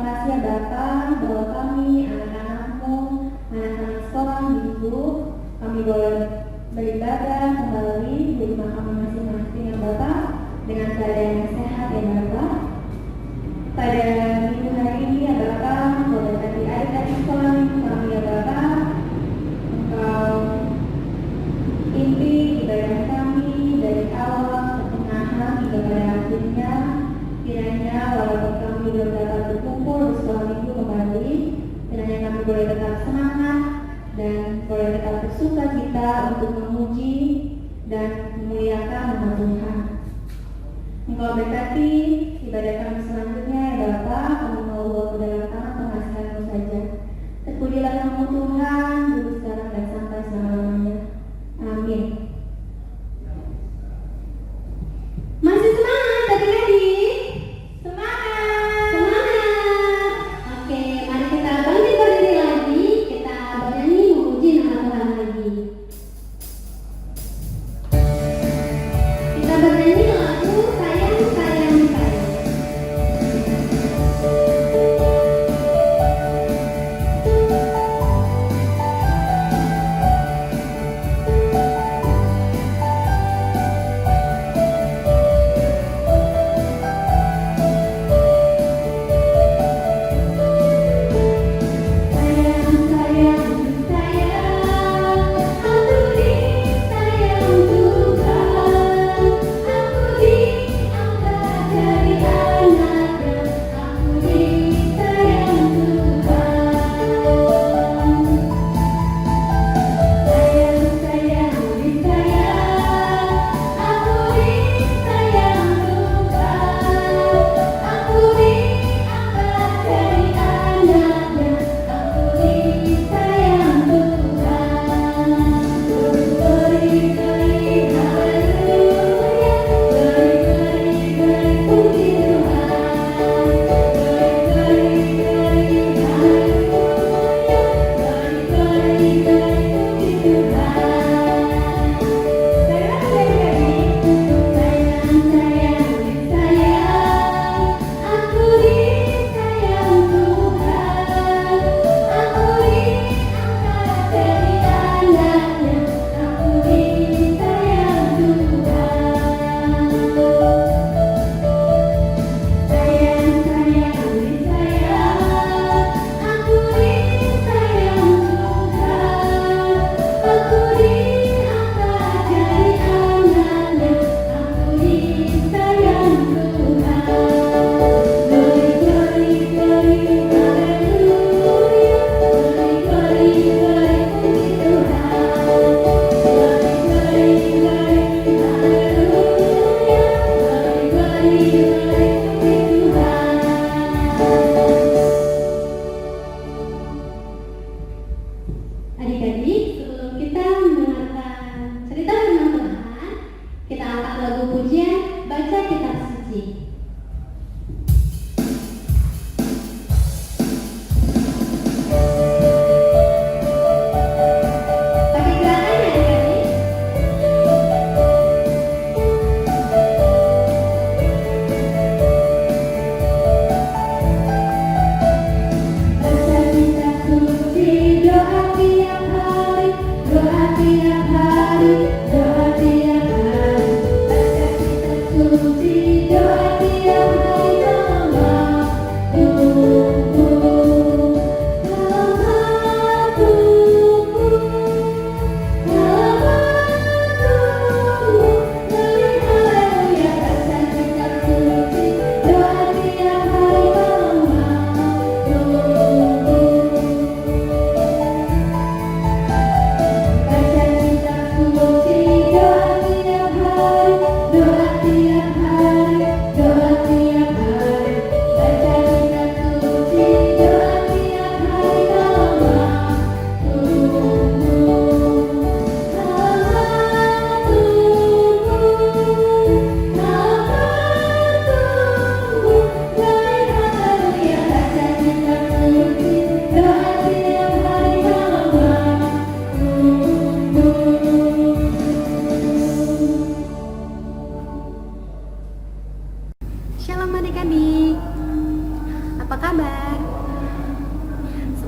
kasih ya Bapa bahwa kami anak-anakmu, anak-anak sekolah minggu, kami boleh beribadah kembali di rumah kami masing-masing ya Bapa dengan keadaan yang sehat ya Bapa. Pada minggu hari ini ya Bapa, boleh bagi adik-adik sekolah minggu kami ya Bapa, Engkau pimpin ibadah kami dari awal, pertengahan hingga pada akhirnya. Kiranya walaupun kami belum dapat berkumpul bersama minggu kembali, kiranya kami boleh tetap semangat dan boleh tetap bersuka cita untuk memuji dan memuliakan nama Tuhan. Engkau berkati ibadah kami selanjutnya ya Bapa, kami mau bawa ke dalam tangan pengasihan-Mu saja. Terpujilah nama Tuhan, dulu sekarang dan sampai selama-lamanya. Amin. Masih semangat adik-adik? Semangat! Semangat! Oke, mari kita bangkit berdiri lagi. Kita bernyanyi memuji nama Tuhan lagi. Kita bernyanyi lagu Sayang Sayang Sayang.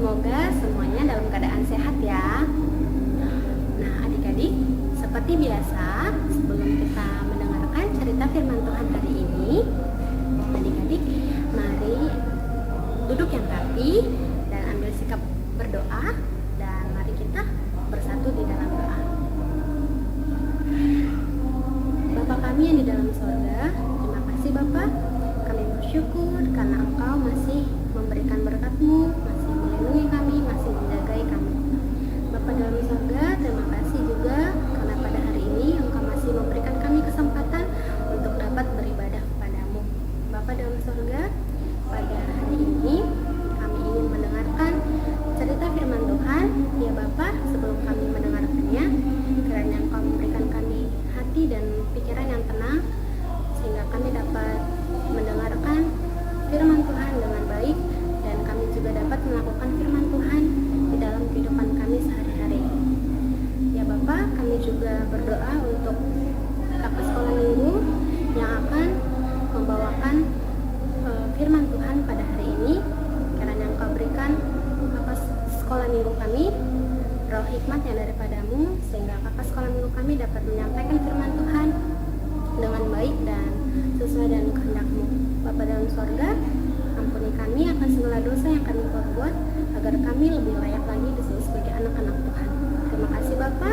Semoga semuanya dalam keadaan sehat ya. Nah, adik-adik, seperti biasa, sebelum kita mendengarkan cerita firman Tuhan hari ini, adik-adik, mari duduk yang rapi dan ambil sikap berdoa, dan mari kita bersatu di dalam doa. Bapa kami yang di dalam sorga, terima kasih Bapa. Kami bersyukur karena Engkau masih memberikan berkat-Mu, masih melindungi kami, masih menjagai kami. Bapa dalam sorga, terima kasih juga karena pada hari ini Engkau masih memberikan kami kesempatan untuk dapat beribadah kepadamu. Bapa dalam sorga, pada hari ini kami ingin mendengarkan cerita firman Tuhan. Ya Bapa, sebelum kami mendengarkannya, kiranya Engkau memberikan kami hati dan pikiran yang tenang, sehingga kami dapat mendengarkan firman Tuhan dengan baik, dan kami juga dapat melakukan firman Tuhan di dalam kehidupan kami sehari-hari. Ya Bapa, kami juga berdoa untuk kakak sekolah minggu yang akan membawakan firman Tuhan pada hari ini. Kiranya Engkau berikan kakak sekolah minggu kami roh hikmat yang daripadamu, sehingga kakak sekolah minggu kami dapat menyampaikan firman Tuhan dengan baik dan sesuai dengan kehendak-Mu. Bapa dalam sorga, ampuni kami akan segala dosa yang kami perbuat, agar kami lebih layak lagi disebut sebagai anak-anak Tuhan. Terima kasih Bapa.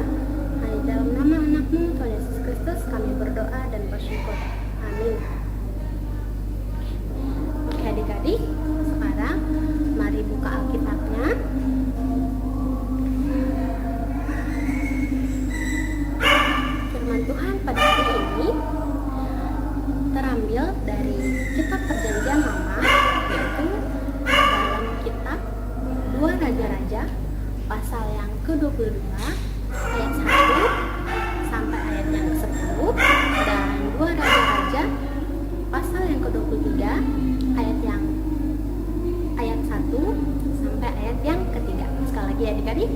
Hanya dalam nama anak-Mu Tuhan Yesus Kristus kami berdoa dan bersyukur. Amin. Oke adik-adik, sekarang mari buka Alkitabnya. Firman Tuhan pada hari ini terambil dari kitab Perjanjian Lama, yaitu dalam kitab 2 Raja-Raja pasal yang ke-22 ayat 1 sampai ayat yang ke-10, dan 2 Raja-Raja pasal yang ke-23 ayat 1 sampai ayat yang ketiga. Sekali lagi adik-adik,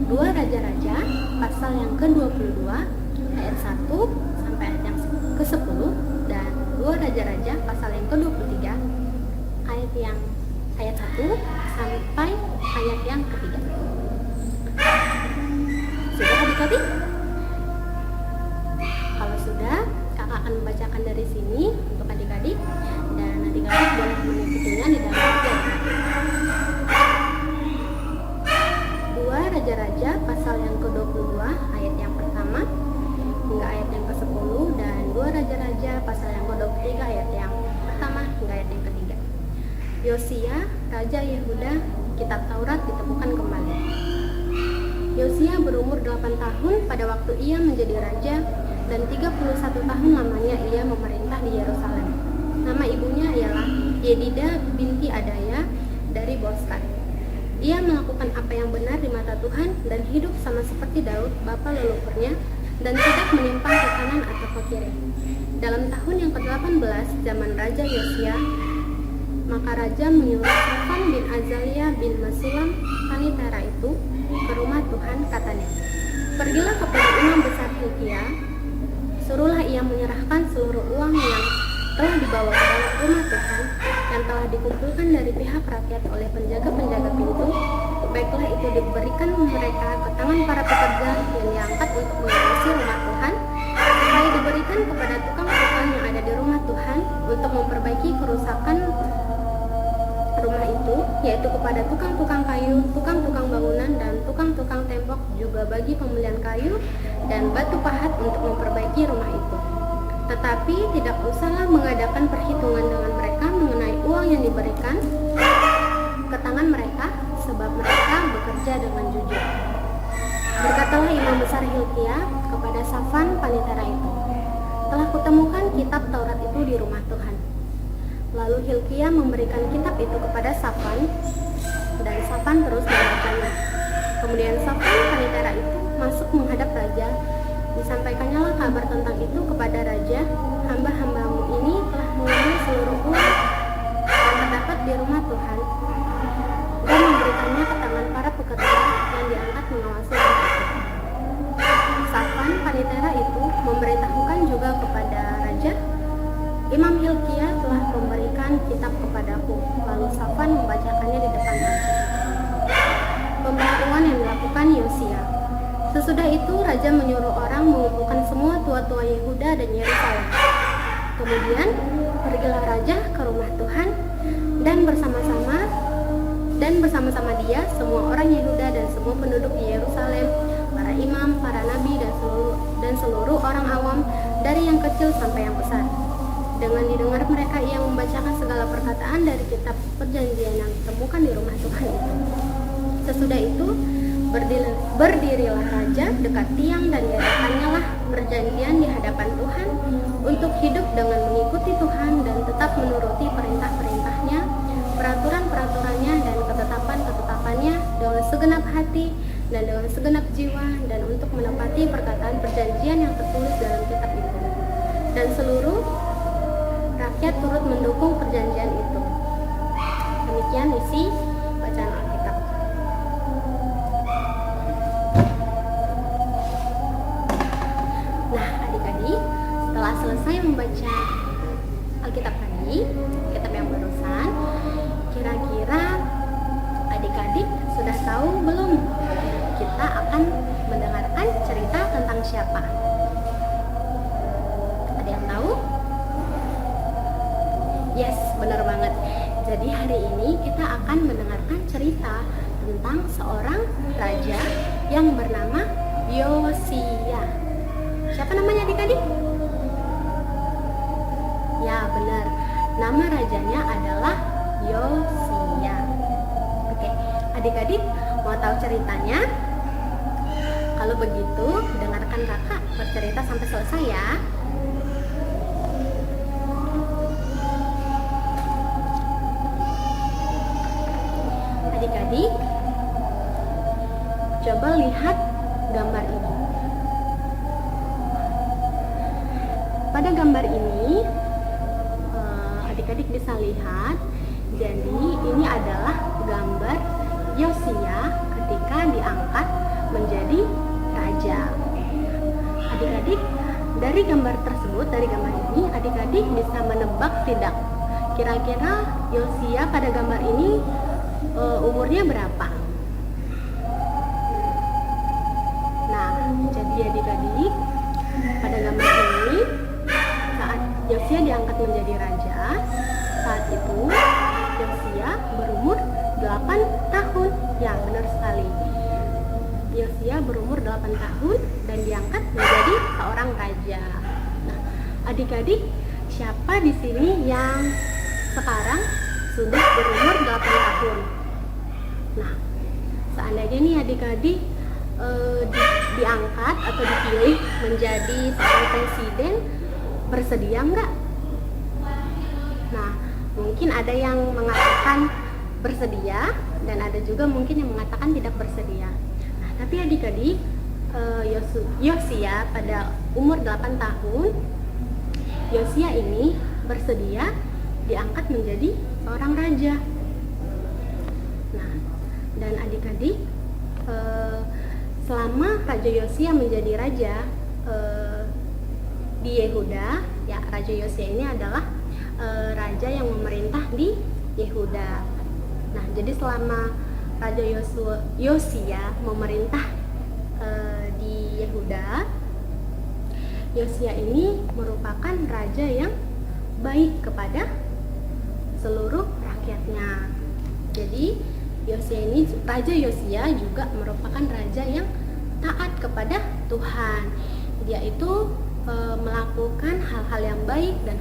2 Raja-Raja pasal yang ke-22 ayat 1 sampai ayat yang ke-10, dan 2 Raja-Raja pasal yang ke-23 ayat 1 sampai ayat yang ketiga. Sudah adik-adik? Kalau sudah, kakak akan membacakan dari sini untuk adik-adik, dan adik-adik boleh mengikutinya di dalam hati adik-adik. 2 Raja-Raja pasal yang ke-22 ayat yang pertama hingga ayat yang ke-10, dan 2 Raja-Raja pasal yang ke-23 ayat yang pertama hingga ayat yang ketiga. Yosia, Raja Yehuda, kitab Taurat ditemukan kembali. Yosia berumur 8 tahun pada waktu ia menjadi raja, dan 31 tahun lamanya ia memerintah di Yerusalem. Nama ibunya ialah Yedida binti Adaya dari Boskat. Ia melakukan apa yang benar di mata Tuhan dan hidup sama seperti Daud, bapa leluhurnya, dan tidak menyimpang ke kanan atau ke kiri. Dalam tahun yang ke-18 zaman Raja Yosia, maka Raja menyuruh Safan bin Azalia bin Mesulam Panitera itu ke rumah Tuhan, katanya, "Pergilah kepada imam besar Hilkia, suruhlah ia menyerahkan seluruh uang yang telah dibawa ke dalam rumah Tuhan yang telah dikumpulkan dari pihak rakyat oleh penjaga-penjaga pintu, baiklah itu diberikan mereka ke tangan para pekerja yang diangkat untuk mengawasi rumah Tuhan, supaya diberikan kepada tukang-tukang yang ada di rumah Tuhan untuk memperbaiki kerusakan rumah itu, yaitu kepada tukang-tukang kayu, tukang-tukang bangunan, dan tukang-tukang tembok, juga bagi pembelian kayu dan batu pahat untuk memperbaiki rumah itu. Tetapi tidak usahlah mengadakan perhitungan dengan mereka mengenai uang yang diberikan ke tangan mereka, sebab mereka bekerja dengan jujur." Berkatalah imam besar Hilkia kepada Safan Panitera itu, "Telah kutemukan kitab Taurat itu di rumah Tuhan." Lalu Hilkia memberikan kitab itu kepada Safan, dan Safan terus membacanya. Kemudian Safan Panitera itu masuk menghadap raja. Disampaikannya kabar tentang itu kepada raja, "Hamba-hambamu ini telah mengambil seluruh uang yang terdapat di rumah Tuhan dan memberikannya ke tangan para pekerja yang diangkat mengawasi rumah itu." Safan Panitera itu memberitahukan juga kepada raja, "Imam Hilkia telah memberikan kitab kepadaku." Lalu Safan membacakannya di depan raja. Sesudah itu raja menyuruh orang mengumpulkan semua tua-tua Yehuda dan Yerusalem. Kemudian pergilah raja ke rumah Tuhan dan bersama-sama dia semua orang Yehuda dan semua penduduk di Yerusalem, para imam, para nabi dan seluruh orang awam dari yang kecil sampai yang besar. Dengan didengar mereka, ia membacakan segala perkataan dari kitab perjanjian yang ditemukan di rumah Tuhan itu. Sesudah itu berdirilah raja dekat tiang dan diadakannya lah perjanjian di hadapan Tuhan untuk hidup dengan mengikuti Tuhan dan tetap menuruti perintah-perintahnya, peraturan-peraturannya dan ketetapan-ketetapannya dengan segenap hati dan dengan segenap jiwa, dan untuk menepati perkataan perjanjian yang tertulis dalam kitab itu. Dan seluruh rakyat turut mendukung perjanjian itu. Demikian isi bacaan Alkitab. Nah, adik-adik, setelah selesai membaca Alkitab tadi, kitab yang barusan, kira-kira adik-adik sudah tahu belum kita akan mendengarkan cerita tentang siapa? Ada yang tahu? Yes, benar banget. Jadi hari ini kita akan mendengarkan cerita tentang seorang raja yang bernama Yosia. Siapa namanya adik-adik? Ya, benar. Nama rajanya adalah Yosia. Oke, adik-adik mau tahu ceritanya? Kalau begitu, dengarkan kakak bercerita sampai selesai ya. Adik-adik, coba lihat gambar ini. Pada gambar ini, adik-adik bisa lihat, jadi ini adalah gambar Yosia ketika diangkat menjadi raja. Adik-adik, dari gambar tersebut, dari gambar ini, adik-adik bisa menebak tidak? Kira-kira Yosia pada gambar ini umurnya berapa? Nah, jadi adik-adik, pada gambar ini saat Yosia diangkat menjadi raja, saat itu Yosia berumur 8 tahun. Ya, benar sekali. Yosia berumur 8 tahun dan diangkat menjadi seorang raja. Nah, adik-adik, siapa di sini yang sekarang sudah berumur 8 tahun? Nah, seandainya nih adik-adik diangkat atau dipilih menjadi seorang presiden, bersedia nggak? Nah, mungkin ada yang mengatakan bersedia dan ada juga mungkin yang mengatakan tidak bersedia. Nah, tapi adik-adik, Yosia pada umur 8 tahun, Yosia ini bersedia diangkat menjadi seorang raja. Nah, dan adik-adik, selama Raja Yosia menjadi raja di Yehuda, ya, Raja Yosia ini adalah raja yang memerintah di Yehuda. Nah, jadi selama Raja Yosia memerintah di Yehuda, Yosia ini merupakan raja yang baik kepada seluruh rakyatnya. Jadi Raja Yosia juga merupakan raja yang taat kepada Tuhan. Dia itu melakukan hal-hal yang baik dan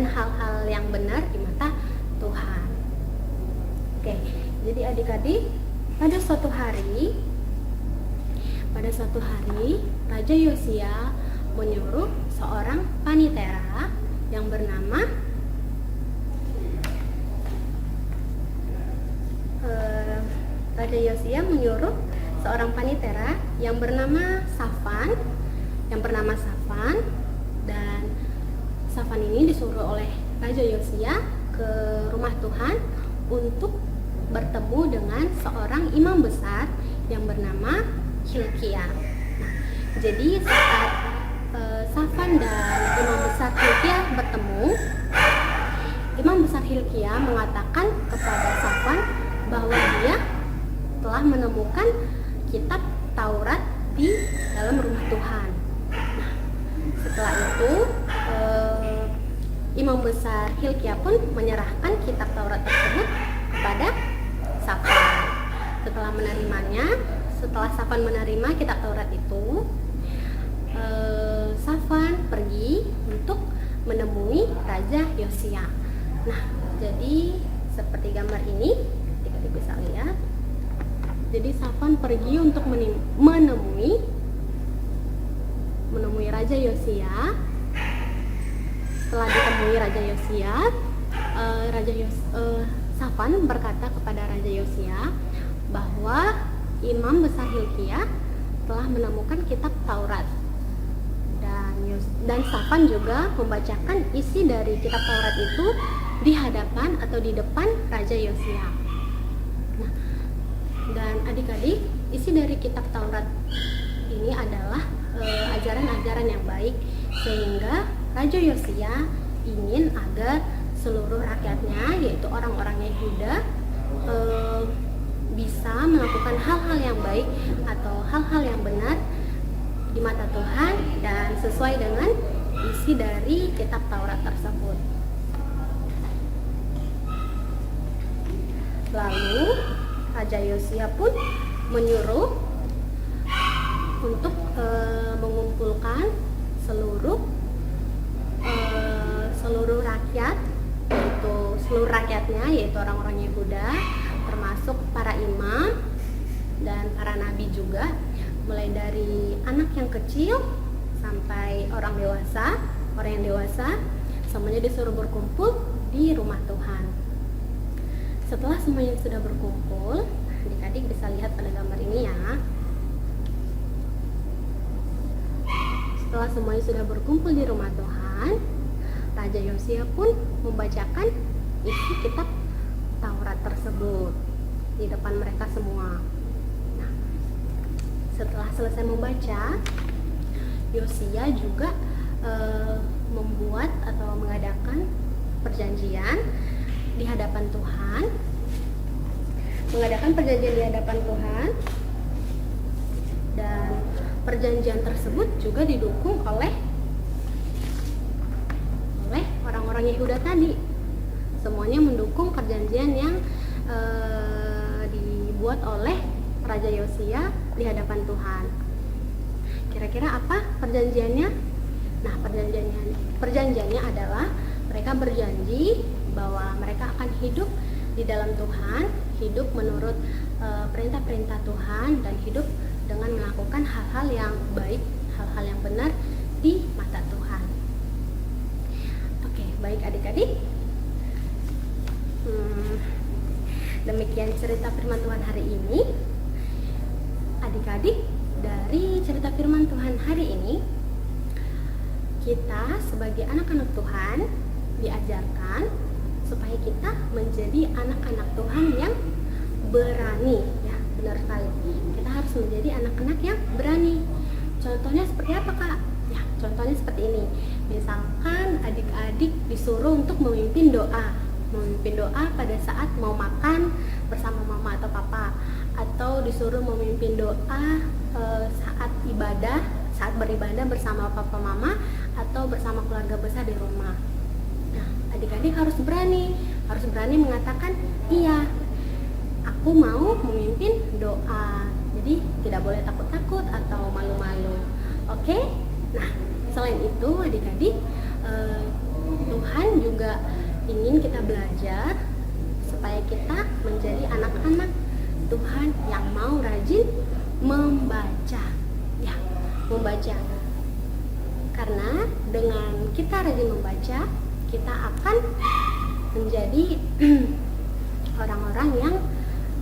hal-hal yang benar di mata Tuhan. Oke, jadi adik-adik, pada suatu hari Raja Yosia menyuruh seorang panitera yang bernama Raja Yosia menyuruh seorang panitera yang bernama Safan, dan Safan ini disuruh oleh Raja Yosia ke rumah Tuhan untuk bertemu dengan seorang imam besar yang bernama Hilkia. Nah, jadi saat Safan dan imam besar Hilkia bertemu, imam besar Hilkia mengatakan kepada Safan bahwa dia telah menemukan kitab Taurat Hilkia pun menyerahkan kitab Taurat tersebut kepada Safan. Setelah Safan menerima kitab Taurat itu, Safan pergi untuk menemui Raja Yosia. Nah, jadi seperti gambar ini, kita bisa lihat. Jadi Safan pergi untuk menemui Raja Yosia. Setelah ditemui Raja Yosia, Safan berkata kepada Raja Yosia bahwa Imam Besar Hilkia telah menemukan kitab Taurat, dan Safan juga membacakan isi dari kitab Taurat itu di hadapan atau di depan Raja Yosia. Nah, dan adik-adik, isi dari kitab Taurat ini adalah ajaran-ajaran yang baik, sehingga Raja Yosia ingin agar seluruh rakyatnya, yaitu orang-orang Yehuda, bisa melakukan hal-hal yang baik atau hal-hal yang benar di mata Tuhan dan sesuai dengan isi dari kitab Taurat tersebut. Lalu Raja Yosia pun menyuruh untuk mengumpulkan seluruh rakyat, yaitu seluruh rakyatnya, yaitu orang-orang Yehuda, termasuk para imam dan para nabi juga, mulai dari anak yang kecil sampai orang yang dewasa, semuanya disuruh berkumpul di rumah Tuhan. Setelah semuanya sudah berkumpul, adik-adik bisa lihat pada gambar ini ya. Setelah semuanya sudah berkumpul di rumah Tuhan, Raja Yosia pun membacakan isi kitab Taurat tersebut di depan mereka semua. Nah, setelah selesai membaca, Yosia juga membuat atau mengadakan perjanjian di hadapan Tuhan. Dan perjanjian tersebut juga didukung oleh orang-orang Yehuda tadi. Semuanya mendukung perjanjian yang dibuat oleh Raja Yosia di hadapan Tuhan. Kira-kira apa perjanjiannya? Nah, perjanjiannya adalah mereka berjanji bahwa mereka akan hidup di dalam Tuhan, hidup menurut perintah-perintah Tuhan, dan hidup dengan melakukan hal-hal yang baik, hal-hal yang benar di mata Tuhan. Oke, baik adik-adik. Demikian cerita firman Tuhan hari ini. Adik-adik, dari cerita firman Tuhan hari ini, kita sebagai anak-anak Tuhan diajarkan supaya kita menjadi anak-anak Tuhan yang berani, ya, benar sekali. Kita harus menjadi anak-anak yang berani. Contohnya seperti apa, Kak? Ya, contohnya seperti ini. Misalkan adik-adik disuruh untuk memimpin doa pada saat mau makan bersama mama atau papa, atau disuruh memimpin doa saat beribadah bersama papa mama atau bersama keluarga besar di rumah. Nah, adik-adik harus berani mengatakan, iya, aku mau memimpin doa. Jadi tidak boleh takut-takut atau malu-malu. Oke? Nah, selain itu adik-adik, Tuhan juga ingin kita belajar supaya kita menjadi anak-anak Tuhan yang mau rajin membaca. Ya, membaca. Karena dengan kita rajin membaca, kita akan menjadi orang-orang yang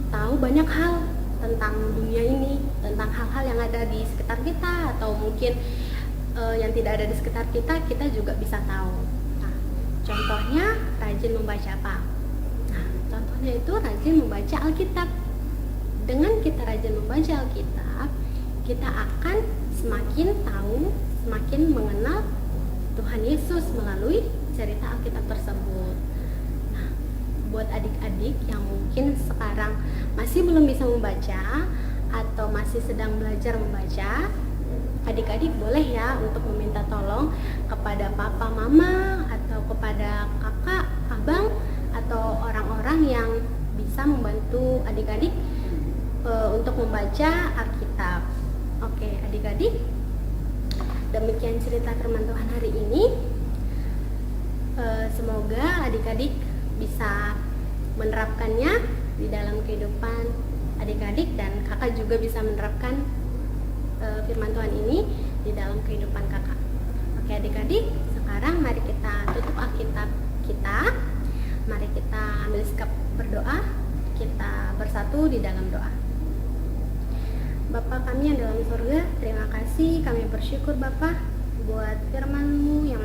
tahu banyak hal tentang dunia ini, tentang hal-hal yang ada di sekitar kita, atau mungkin yang tidak ada di sekitar kita juga bisa tahu. Nah, contohnya rajin membaca apa? Nah, contohnya itu rajin membaca Alkitab. Dengan kita rajin membaca Alkitab, kita akan semakin tahu, semakin mengenal Tuhan Yesus melalui cerita Alkitab tersebut. Nah, buat adik-adik yang mungkin sekarang masih belum bisa membaca atau masih sedang belajar membaca, adik-adik boleh ya untuk meminta tolong kepada papa, mama, atau atau kepada kakak, abang, atau orang-orang yang bisa membantu adik-adik untuk membaca Alkitab. Oke, adik-adik, demikian cerita firman Tuhan hari ini. Semoga adik-adik bisa menerapkannya di dalam kehidupan adik-adik, dan kakak juga bisa menerapkan firman Tuhan ini di dalam kehidupan kakak. Oke adik-adik, sekarang mari kita tutup Alkitab kita. Mari kita ambil sikap berdoa. Kita bersatu di dalam doa. Bapa kami yang dalam surga, terima kasih, kami bersyukur Bapa buat firman-Mu yang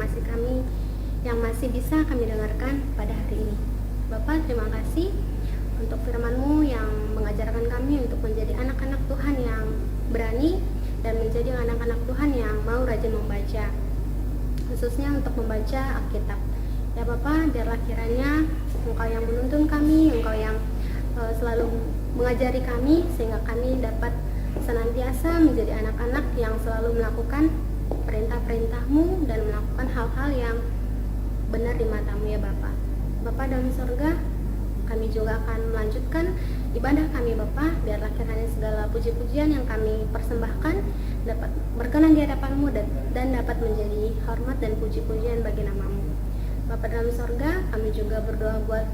masih bisa kami dengarkan pada hari ini. Bapa, terima kasih untuk firman-Mu yang mengajarkan kami untuk menjadi anak-anak Tuhan yang berani dan menjadi anak-anak Tuhan yang mau rajin membaca, khususnya untuk membaca Alkitab. Ya Bapa, biarlah kiranya Engkau yang menuntun kami, Engkau yang selalu mengajari kami, sehingga kami dapat senantiasa menjadi anak-anak yang selalu melakukan perintah-perintah-Mu dan melakukan hal-hal yang benar di mata-Mu ya Bapa. Bapa dalam surga, kami juga akan melanjutkan ibadah kami Bapa. Biarlah kiranya segala puji-pujian yang kami persembahkan dapat berkenan di hadapan-Mu dan dapat menjadi hormat dan puji-pujian bagi nama-Mu. Bapa dalam surga, kami juga berdoa buat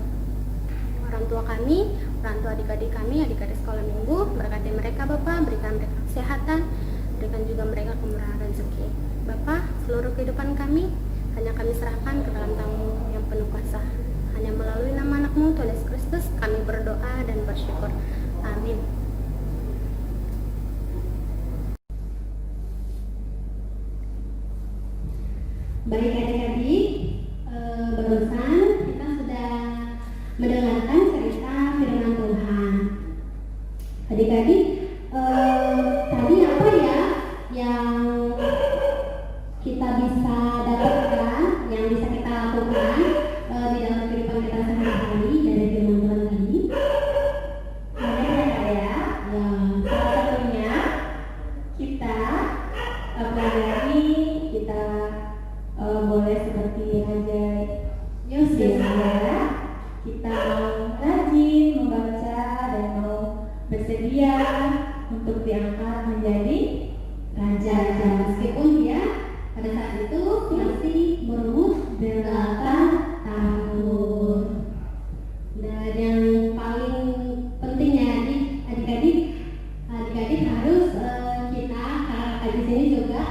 orang tua kami, orang tua adik-adik kami, adik-adik sekolah minggu. Berkati mereka Bapa, berikan mereka kesehatan, berikan juga mereka kemurahan rezeki. Bapa, seluruh kehidupan kami hanya kami serahkan ke dalam tangan-Mu yang penuh kuasa. Hanya melalui nama anak-Mu Tuhan Yesus Kristus kami berdoa dan bersyukur. Amin. Baik adik-adik, barusan kita sudah mendengarkan cerita firman Tuhan. Adik-adik, tadi apa ya yang kita bisa dapatkan, yang bisa kita lakukan di dalam kehidupan kita sehari-hari dari firman Tuhan tadi? Ada ya, salah satunya kita pelajari, kita boleh seperti Raja Yosef ya, kita mau rajin membaca dan mau bersedia untuk diangkat menjadi raja, meskipun dia pada saat itu masih berumur 8 tahun. Dan yang paling pentingnya adik-adik harus kita kakak di sini juga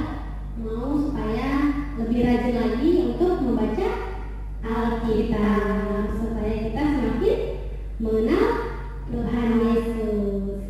mau supaya lebih rajin lagi untuk membaca Alkitab, supaya kita semakin mengenal Tuhan Yesus.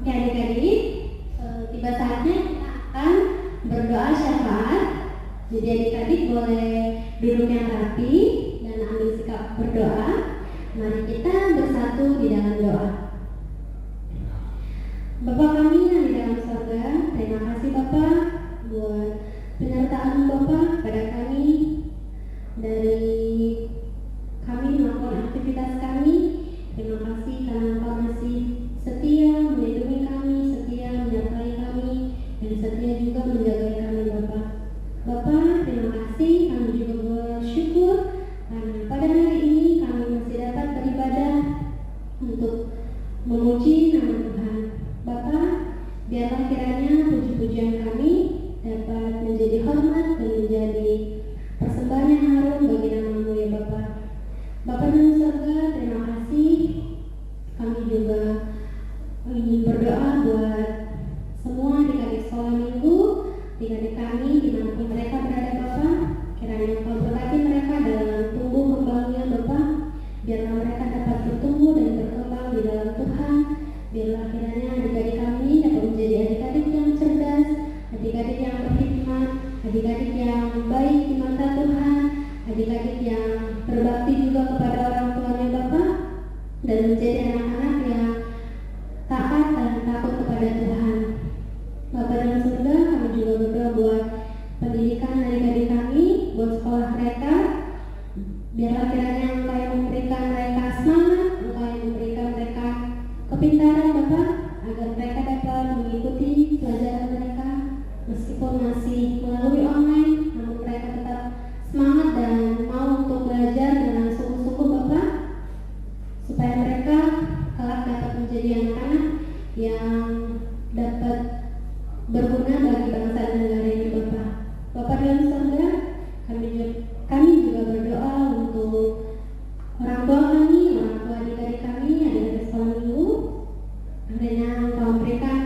Oke adik-adik, tiba saatnya kita akan berdoa syafaat. Jadi adik-adik boleh duduk yang rapi dan ambil sikap berdoa. Mari kita bersatu di dalam doa. Bapa kami yang di dalam surga, terima kasih Bapa buat penyertaan Bapa pada kami dari kami melakukan aktivitas kami. Terima kasih karena Engkau masih setia melindungi kami, setia menyertai kami, dan setia juga menjaga kami Bapa. Bapa, terima kasih, kami juga bersyukur karena pada hari ini kami masih dapat beribadah untuk memuji nama Tuhan. Bapa, biarlah kiranya puji-pujian kami dapat menjadi hormat dan menjadi persembahan yang harum bagi nama-Mu ya Bapa. Bapa dalam surga, terima kasih. Kami juga ingin berdoa buat semua adik-adik sekolah minggu, adik-adik kami dimanapun mereka berada Bapa. Kiranya Engkau berkati mereka dalam tumbuh kembangnya Bapa. Biarlah mereka dapat bertumbuh dan berkembang di dalam Tuhan. Biarlah kiranya adik-adik kami dapat menjadi adik-adik yang cerdas, adik-adik yang berhikmat, adik-adik yang baik di mata Tuhan, adik-adik yang berbakti juga kepada orang tuanya Bapa, dan menjadi anak-anak yang taat dan takut kepada Tuhan. Bapa dalam surga, kami juga berdoa buat pendidikan adik-adik kami, buat sekolah mereka. Biarlah kiranya Engkau yang memberikan mereka semangat, Engkau yang memberikan mereka kepintaran Bapa, agar mereka dapat mengikuti pelajaran mereka meskipun masih melalui online, namun mereka tetap semangat dan mau untuk belajar dengan sungguh-sungguh Bapa, supaya mereka kelak dapat menjadi anak-anak yang dapat berguna bagi bangsa dan negara ini Bapa. Bapa dalam surga, kami juga berdoa untuk orang tua kami, orang tua adik-adik kami, adik-adik sekolah minggu. Kiranya Engkau memberikan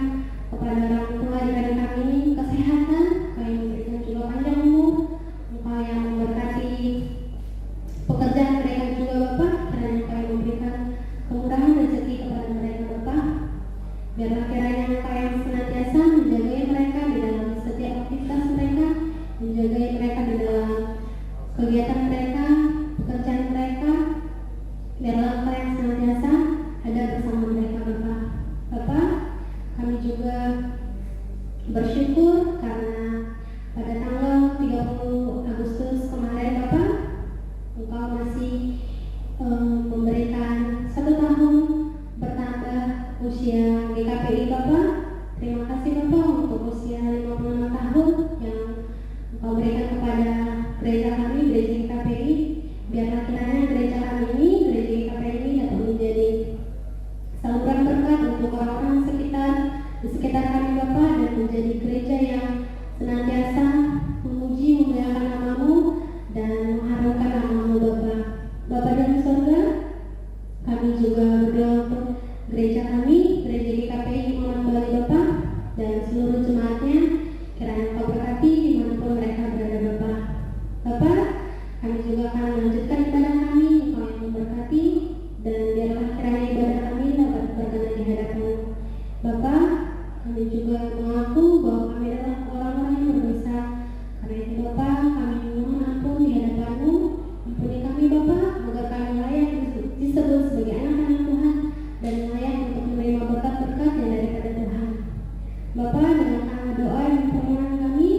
kepada orang tua adik-adik kami ini kesehatan, Engkau yang memberikan juga panjang umur, Engkau yang memberkati pekerjaan mereka juga Bapa. Kiranya Engkau yang memberikan kemurahan rezeki kepada mereka Bapa. Biarlah kiranya Engkau yang senantiasa menjaga mereka di dalam setiap aktivitas mereka, menjaga mereka di dalam kegiatan mereka, pekerjaan mereka. Biarlah Engkau yang senantiasa ada bersama mereka Bapa. Bapa, kami juga bersyukur karena pada tanggal 30 Agustus kemarin Bapa, Engkau masih memberikan 1 tahun bertambah usia GKPI Bapa. Terima kasih Bapa untuk usia 56 tahun yang Engkau berikan kepada gereja kami, gereja GKPI. Biarlah kiranya gereja kami ini, gereja GKPI ini dapat menjadi saluran berkat untuk orang-orang di sekitar kami Bapa, dan menjadi gereja yang senantiasa memuji, memuliakan nama-Mu dan mengharumkan nama-Mu Bapa. Bapa dalam surga, kami juga berdoa untuk gereja kami, gereja GKPI Monan Bali Bapa, dan seluruh jemaatnya. Kiranya Engkau berkati dimanapun mereka berada Bapa. Bapa, kami juga akan melanjutkan ibadah kami, Engkau yang memberkati, dan biarlah kiranya ibadah kami dapat berkenan di hadapan Bapa. Kami juga mengaku bahwa kami adalah orang-orang yang berdosa. Karena itu Bapa, kami mohon ampun di hadapan-Mu. Ampuni kami Bapa, agar kami layak disebut sebagai anak-anak Tuhan dan layak untuk menerima berkat-berkat yang daripada Tuhan. Bapa, dengan karena doa dan permohonan kami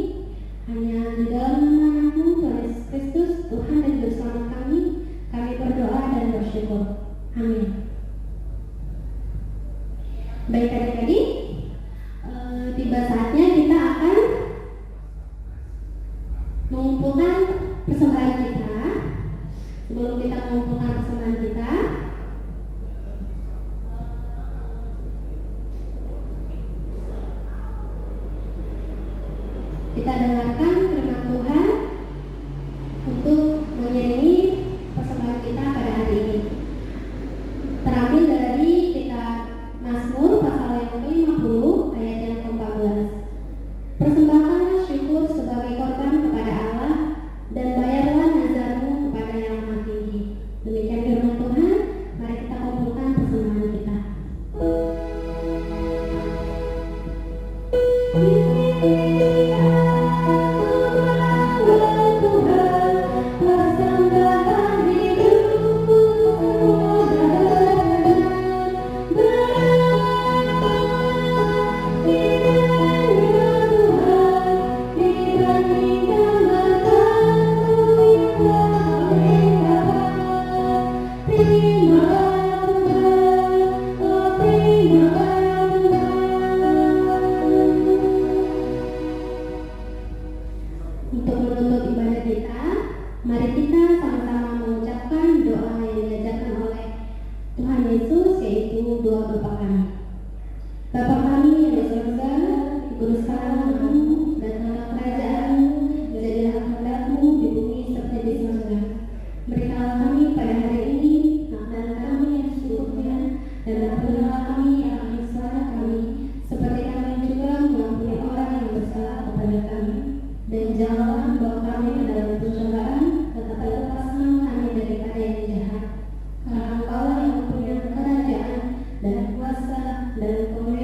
hanya di dalam nama Anakmu Tuhan Yesus Kristus, Tuhan dan Juru Selamat kami berdoa dan bersyukur. Amin. Baik adik-adik, tiba saatnya kita akan mengumpulkan persembahan kita. Sebelum kita mengumpulkan persembahan kita, kita dengarkan firman Tuhan untuk mengiringi persembahan kita pada hari ini. Terambil dari kitab Mazmur pasal yang ke-50 ayat yang ke-14. Persembahkanlah syukur sebagai korban kepada Allah, dan bayarlah nazarmu kepada Yang Maha Tinggi. Demikian firman Tuhan. Mari kita kumpulkan persembahan kita. dan kemudian